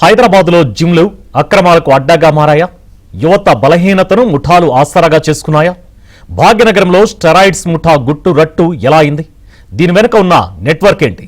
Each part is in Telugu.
హైదరాబాద్లో జిమ్లు అక్రమాలకు అడ్డాగా మారాయా? యువత బలహీనతను ముఠాలు ఆసరాగా చేసుకున్నాయా? భాగ్యనగరంలో స్టెరాయిడ్స్ ముఠా గుట్టు రట్టు ఎలా అయింది? దీని వెనుక ఉన్న నెట్వర్క్ ఏంటి?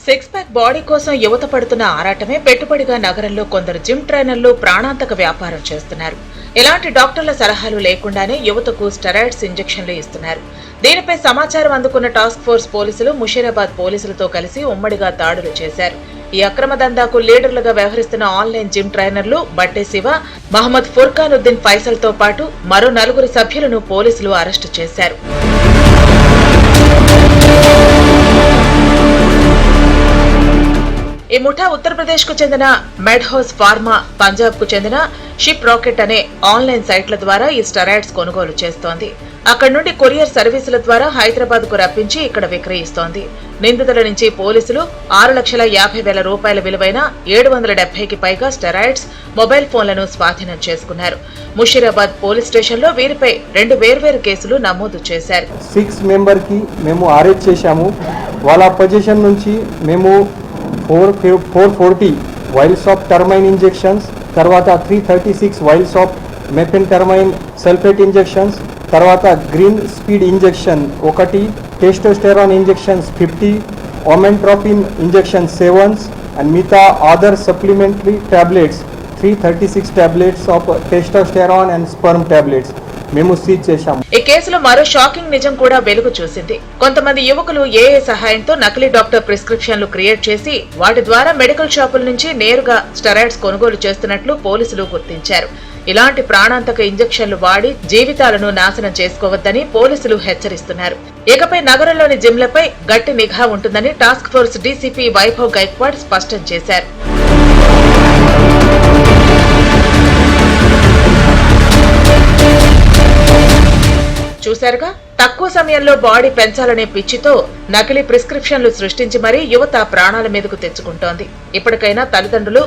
సిక్స్ ప్యాక్ బాడీ కోసం యువత పడుతున్న ఆరాటమే పెట్టుబడిగా నగరంలో కొందరు జిమ్ ట్రైనర్లు ప్రాణాంతక వ్యాపారం చేస్తున్నారు. ఎలాంటి డాక్టర్ల సలహాలు లేకుండానే యువతకు స్టెరాయిడ్స్ ఇంజెక్షన్లు ఇస్తున్నారు. దీనిపై సమాచారం అందుకున్న టాస్క్ ఫోర్స్ పోలీసులు ముషీరాబాద్ పోలీసులతో కలిసి ఉమ్మడిగా దాడులు చేశారు. ఈ అక్రమ దందాకు లీడర్లుగా వ్యవహరిస్తున్న ఆన్లైన్ జిమ్ ట్రైనర్లు బట్టే శివ, మహమ్మద్ ఫుర్ఖానుద్దీన్ ఫైసల్ తో పాటు మరో 4 సభ్యులను పోలీసులు అరెస్టు చేశారు. ఈ ముఠా ఉత్తరప్రదేశ్ కు చెందిన మెడ్ హౌస్ ఫార్మా, పంజాబ్ కు చెందిన షిప్ రాకెట్ అనే ఆన్లైన్ సైట్ల ద్వారా ఈ స్టెరాయిడ్స్ కొనుగోలు చేస్తోంది. అక్కడి నుండి కొరియర్ సర్వీసుల ద్వారా హైదరాబాద్ కు రప్పించి ఇక్కడ విక్రయిస్తోంది. నిందితుల నుంచి పోలీసులు 6,50,000 రూపాయల విలువైన 770కి పైగా స్టెరాయిడ్స్, మొబైల్ ఫోన్లను స్వాధీనం చేసుకున్నారు. ముషీరాబాద్ పోలీస్ స్టేషన్ లో వీరిపై 2 వేర్వేరు కేసులు నమోదు చేశారు. 6 మెంబర్ కి మేము అరెస్ట్ చేశాము. వాళ్ళ పొజిషన్ నుంచి మేము 440 వైల్స్ ఆఫ్ టర్మైన్ ఇంజెక్షన్స్, తర్వాత 336 vials of mephentermine sulphate injections, తర్వాత green speed injection 1, testosterone injections 50, ఓమెంట్రోపిన్ ఇంజెక్షన్ 7 అండ్ మిగతా other supplementary tablets 336 tablets of testosterone and sperm tablets మేము సీజ్ చేశాము. ఈ కేసులో మరో షాకింగ్ నిజం కూడా వెలుగు చూసింది. కొంతమంది యువకులు ఏఏ సహాయంతో నకిలీ డాక్టర్ ప్రిస్క్రిప్షన్లు క్రియేట్ చేసి వాటి ద్వారా మెడికల్ షాపుల నుంచి నేరుగా స్టెరాయిడ్స్ కొనుగోలు చేస్తున్నట్లు పోలీసులు గుర్తించారు. ఇలాంటి ప్రాణాంతక ఇంజెక్షన్లు వాడి జీవితాలను నాశనం చేసుకోవద్దని పోలీసులు హెచ్చరిస్తున్నారు. ఇకపై నగరంలోని జిమ్లపై గట్టి నిఘా ఉంటుందని task force DCP Vaibhav Gaikwad స్పష్టం చేశారు. చూశారుగా, తక్కువ సమయంలో బాడీ పెంచాలనే పిచ్చితో నకిలీ ప్రిస్క్రిప్షన్లు సృష్టించి మరీ యువత ప్రాణాల మీదకు తెచ్చుకుంటోంది. ఇప్పటికైనా తల్లిదండ్రులు